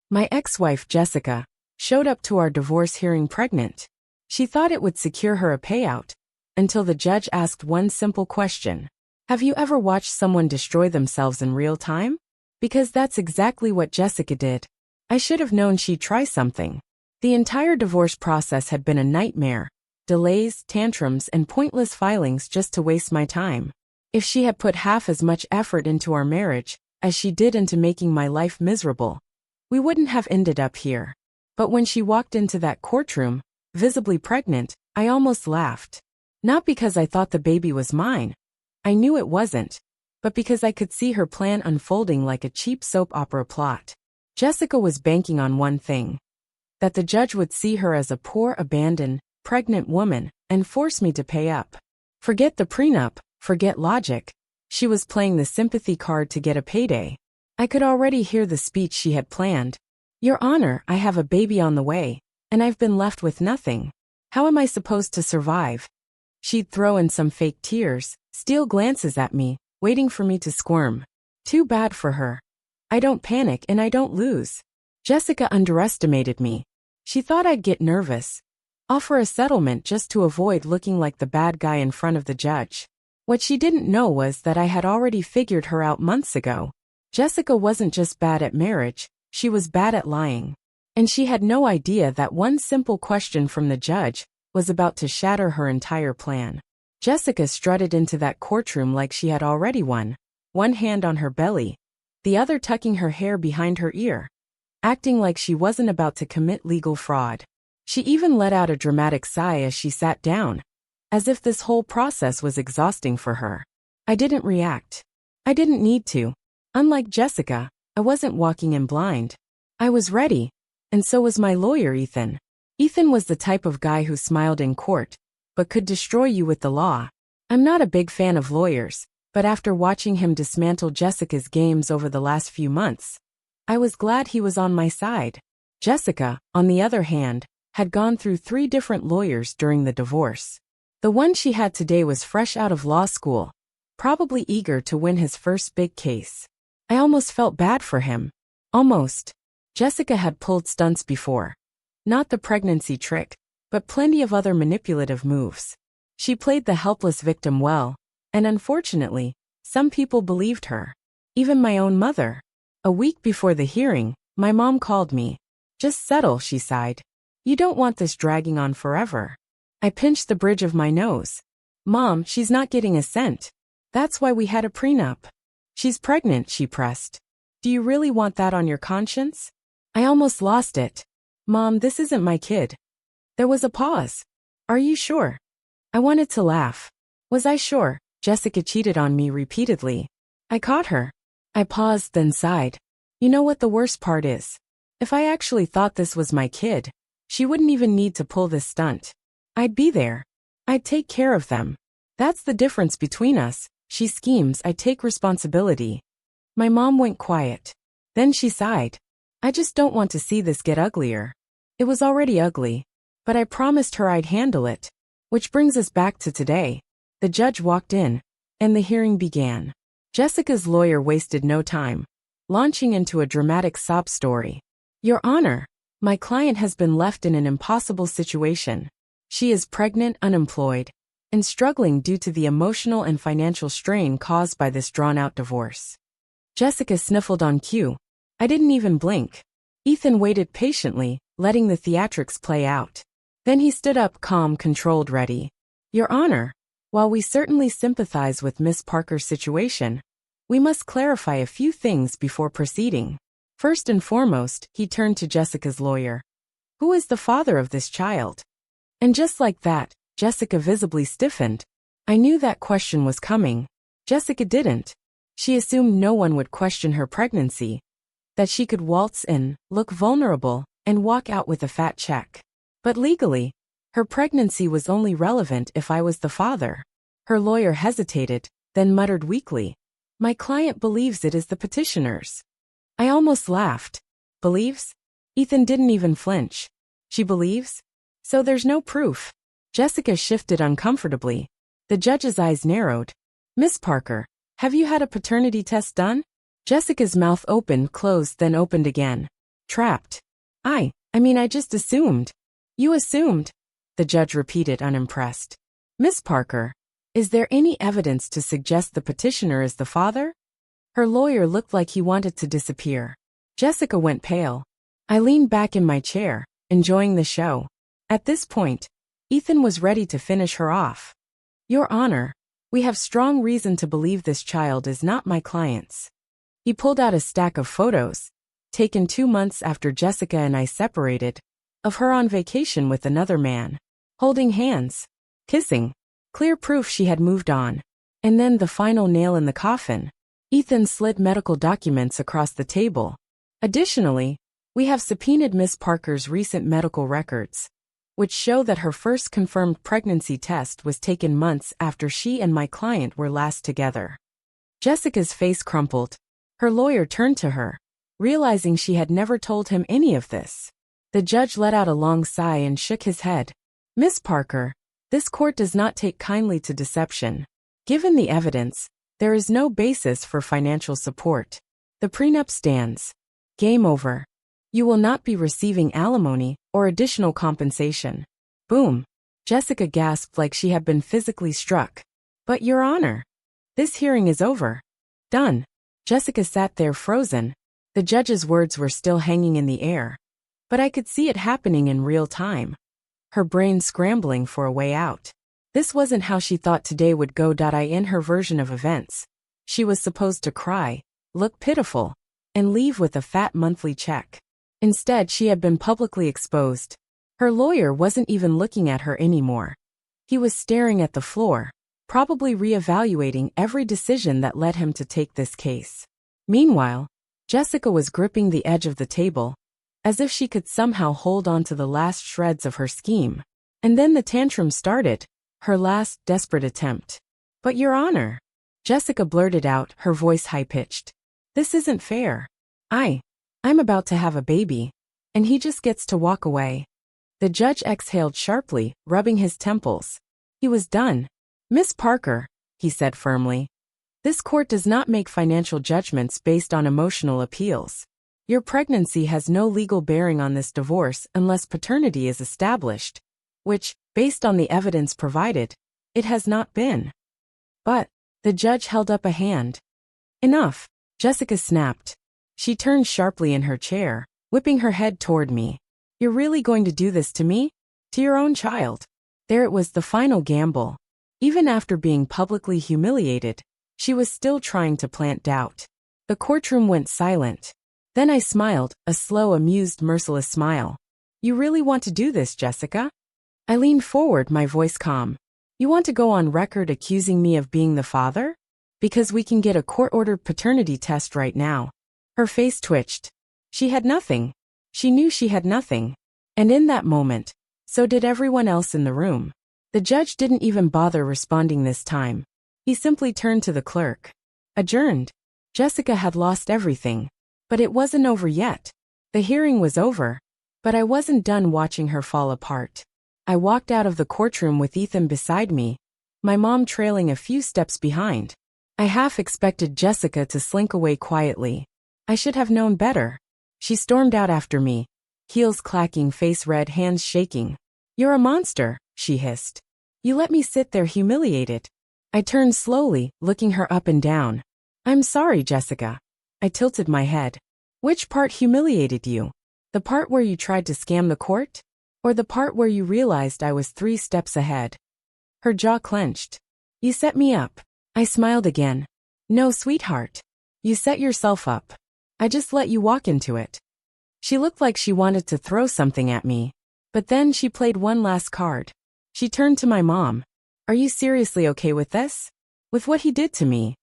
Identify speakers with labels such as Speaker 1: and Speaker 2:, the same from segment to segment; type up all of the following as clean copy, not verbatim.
Speaker 1: My ex-wife, Jessica, showed up to our divorce hearing pregnant. She thought it would secure her a payout, until the judge asked one simple question. Have you ever watched someone destroy themselves in real time? Because that's exactly what Jessica did. I should have known she'd try something. The entire divorce process had been a nightmare. Delays, tantrums, and pointless filings just to waste my time. If she had put half as much effort into our marriage as she did into making my life miserable, we wouldn't have ended up here. But when she walked into that courtroom, visibly pregnant, I almost laughed. Not because I thought the baby was mine. I knew it wasn't. But because I could see her plan unfolding like a cheap soap opera plot. Jessica was banking on one thing. That the judge would see her as a poor, abandoned, pregnant woman and force me to pay up. Forget the prenup, forget logic. She was playing the sympathy card to get a payday. I could already hear the speech she had planned. Your Honor, I have a baby on the way, and I've been left with nothing. How am I supposed to survive? She'd throw in some fake tears, steal glances at me, waiting for me to squirm. Too bad for her. I don't panic and I don't lose. Jessica underestimated me. She thought I'd get nervous, offer a settlement just to avoid looking like the bad guy in front of the judge. What she didn't know was that I had already figured her out months ago. Jessica wasn't just bad at marriage, she was bad at lying. And she had no idea that one simple question from the judge was about to shatter her entire plan. Jessica strutted into that courtroom like she had already won, one hand on her belly, the other tucking her hair behind her ear, acting like she wasn't about to commit legal fraud. She even let out a dramatic sigh as she sat down, as if this whole process was exhausting for her. I didn't react. I didn't need to. Unlike Jessica, I wasn't walking in blind. I was ready, and so was my lawyer, Ethan. Ethan was the type of guy who smiled in court, but could destroy you with the law. I'm not a big fan of lawyers, but after watching him dismantle Jessica's games over the last few months, I was glad he was on my side. Jessica, on the other hand, had gone through 3 different lawyers during the divorce. The one she had today was fresh out of law school, probably eager to win his first big case. I almost felt bad for him. Almost. Jessica had pulled stunts before. Not the pregnancy trick, but plenty of other manipulative moves. She played the helpless victim well, and unfortunately, some people believed her. Even my own mother. A week before the hearing, my mom called me. Just settle, she sighed. You don't want this dragging on forever. I pinched the bridge of my nose. Mom, she's not getting a cent. That's why we had a prenup. She's pregnant, she pressed. Do you really want that on your conscience? I almost lost it. Mom, this isn't my kid. There was a pause. Are you sure? I wanted to laugh. Was I sure? Jessica cheated on me repeatedly. I caught her. I paused, then sighed. You know what the worst part is? If I actually thought this was my kid, she wouldn't even need to pull this stunt. I'd be there. I'd take care of them. That's the difference between us. She schemes, I take responsibility. My mom went quiet. Then she sighed. I just don't want to see this get uglier. It was already ugly, but I promised her I'd handle it. Which brings us back to today. The judge walked in, and the hearing began. Jessica's lawyer wasted no time, launching into a dramatic sob story. Your Honor, my client has been left in an impossible situation. She is pregnant, unemployed, and struggling due to the emotional and financial strain caused by this drawn-out divorce. Jessica sniffled on cue. I didn't even blink. Ethan waited patiently, letting the theatrics play out. Then he stood up, calm, controlled, ready. Your Honor, while we certainly sympathize with Miss Parker's situation, we must clarify a few things before proceeding. First and foremost, he turned to Jessica's lawyer. Who is the father of this child? And just like that, Jessica visibly stiffened. I knew that question was coming. Jessica didn't. She assumed no one would question her pregnancy, that she could waltz in, look vulnerable, and walk out with a fat check. But legally, her pregnancy was only relevant if I was the father. Her lawyer hesitated, then muttered weakly. My client believes it is the petitioner's. I almost laughed. Believes? Ethan didn't even flinch. She believes? So there's no proof. Jessica shifted uncomfortably. The judge's eyes narrowed. Miss Parker, have you had a paternity test done? Jessica's mouth opened, closed, then opened again. Trapped. I just assumed. You assumed, the judge repeated unimpressed. Miss Parker, is there any evidence to suggest the petitioner is the father? Her lawyer looked like he wanted to disappear. Jessica went pale. I leaned back in my chair, enjoying the show. At this point, Ethan was ready to finish her off. Your Honor, we have strong reason to believe this child is not my client's. He pulled out a stack of photos, taken 2 months after Jessica and I separated, of her on vacation with another man, holding hands, kissing, clear proof she had moved on. And then the final nail in the coffin. Ethan slid medical documents across the table. Additionally, we have subpoenaed Miss Parker's recent medical records, which show that her first confirmed pregnancy test was taken months after she and my client were last together. Jessica's face crumpled. Her lawyer turned to her, realizing she had never told him any of this. The judge let out a long sigh and shook his head. Miss Parker, this court does not take kindly to deception. Given the evidence, there is no basis for financial support. The prenup stands. Game over. You will not be receiving alimony or additional compensation. Boom. Jessica gasped like she had been physically struck. But Your Honor, this hearing is over. Done. Jessica sat there frozen. The judge's words were still hanging in the air, but I could see it happening in real time. Her brain scrambling for a way out. This wasn't how she thought today would go. In her version of events, she was supposed to cry, look pitiful, and leave with a fat monthly check. Instead, she had been publicly exposed. Her lawyer wasn't even looking at her anymore. He was staring at the floor, probably reevaluating every decision that led him to take this case. Meanwhile, Jessica was gripping the edge of the table, as if she could somehow hold on to the last shreds of her scheme. And then the tantrum started, her last desperate attempt. But Your Honor, Jessica blurted out, her voice high-pitched. This isn't fair. I'm about to have a baby, and he just gets to walk away. The judge exhaled sharply, rubbing his temples. He was done. Miss Parker, he said firmly, this court does not make financial judgments based on emotional appeals. Your pregnancy has no legal bearing on this divorce unless paternity is established, which, based on the evidence provided, it has not been. But, the judge held up a hand. Enough, Jessica snapped. She turned sharply in her chair, whipping her head toward me. You're really going to do this to me? To your own child? There it was, the final gamble. Even after being publicly humiliated, she was still trying to plant doubt. The courtroom went silent. Then I smiled, a slow, amused, merciless smile. You really want to do this, Jessica? I leaned forward, my voice calm. You want to go on record accusing me of being the father? Because we can get a court-ordered paternity test right now. Her face twitched. She had nothing. She knew she had nothing. And in that moment, so did everyone else in the room. The judge didn't even bother responding this time. He simply turned to the clerk. Adjourned. Jessica had lost everything. But it wasn't over yet. The hearing was over. But I wasn't done watching her fall apart. I walked out of the courtroom with Ethan beside me, my mom trailing a few steps behind. I half expected Jessica to slink away quietly. I should have known better. She stormed out after me, heels clacking, face red, hands shaking. You're a monster, she hissed. You let me sit there humiliated. I turned slowly, looking her up and down. I'm sorry, Jessica. I tilted my head. Which part humiliated you? The part where you tried to scam the court? Or the part where you realized I was 3 steps ahead? Her jaw clenched. You set me up. I smiled again. No, sweetheart. You set yourself up. I just let you walk into it. She looked like she wanted to throw something at me. But then she played one last card. She turned to my mom. Are you seriously okay with this? With what he did to me?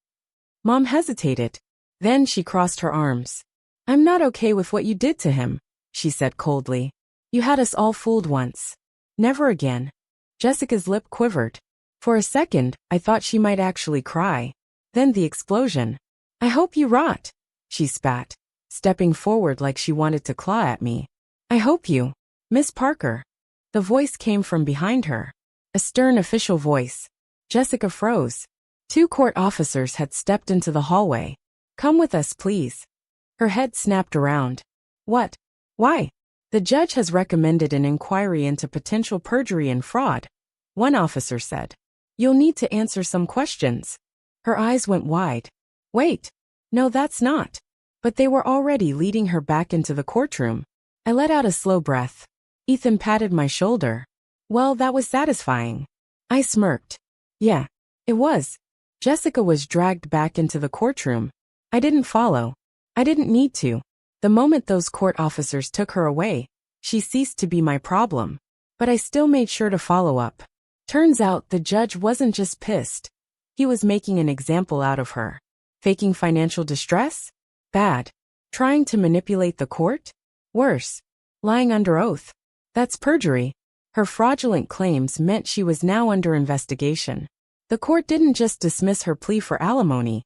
Speaker 1: Mom hesitated. Then she crossed her arms. I'm not okay with what you did to him, she said coldly. You had us all fooled once. Never again. Jessica's lip quivered. For a second, I thought she might actually cry. Then the explosion. I hope you rot, she spat, stepping forward like she wanted to claw at me. I hope you, Miss Parker. The voice came from behind her. A stern official voice. Jessica froze. 2 court officers had stepped into the hallway. Come with us, please. Her head snapped around. What? Why? The judge has recommended an inquiry into potential perjury and fraud, one officer said. You'll need to answer some questions. Her eyes went wide. Wait. No, that's not. But they were already leading her back into the courtroom. I let out a slow breath. Ethan patted my shoulder. Well, that was satisfying. I smirked. Yeah, it was. Jessica was dragged back into the courtroom. I didn't follow. I didn't need to. The moment those court officers took her away, she ceased to be my problem. But I still made sure to follow up. Turns out the judge wasn't just pissed. He was making an example out of her. Faking financial distress? Bad. Trying to manipulate the court? Worse. Lying under oath. That's perjury. Her fraudulent claims meant she was now under investigation. The court didn't just dismiss her plea for alimony.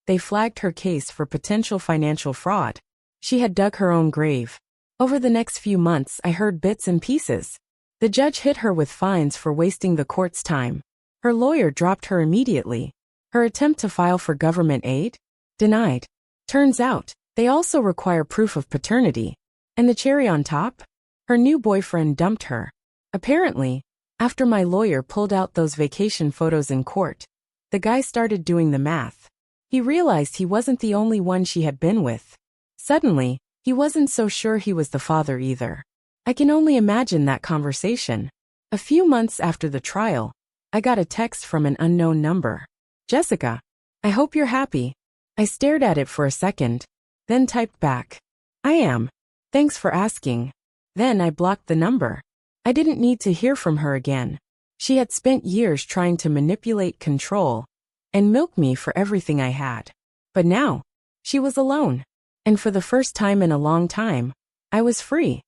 Speaker 1: They flagged her case for potential financial fraud. She had dug her own grave. Over the next few months, I heard bits and pieces. The judge hit her with fines for wasting the court's time. Her lawyer dropped her immediately. Her attempt to file for government aid? Denied. Turns out, they also require proof of paternity. And the cherry on top? Her new boyfriend dumped her. Apparently, after my lawyer pulled out those vacation photos in court, the guy started doing the math. He realized he wasn't the only one she had been with. Suddenly, he wasn't so sure he was the father either. I can only imagine that conversation. A few months after the trial, I got a text from an unknown number. Jessica, I hope you're happy. I stared at it for a second, then typed back. I am. Thanks for asking. Then I blocked the number. I didn't need to hear from her again. She had spent years trying to manipulate, control, and milk me for everything I had. But now, she was alone. And for the first time in a long time, I was free.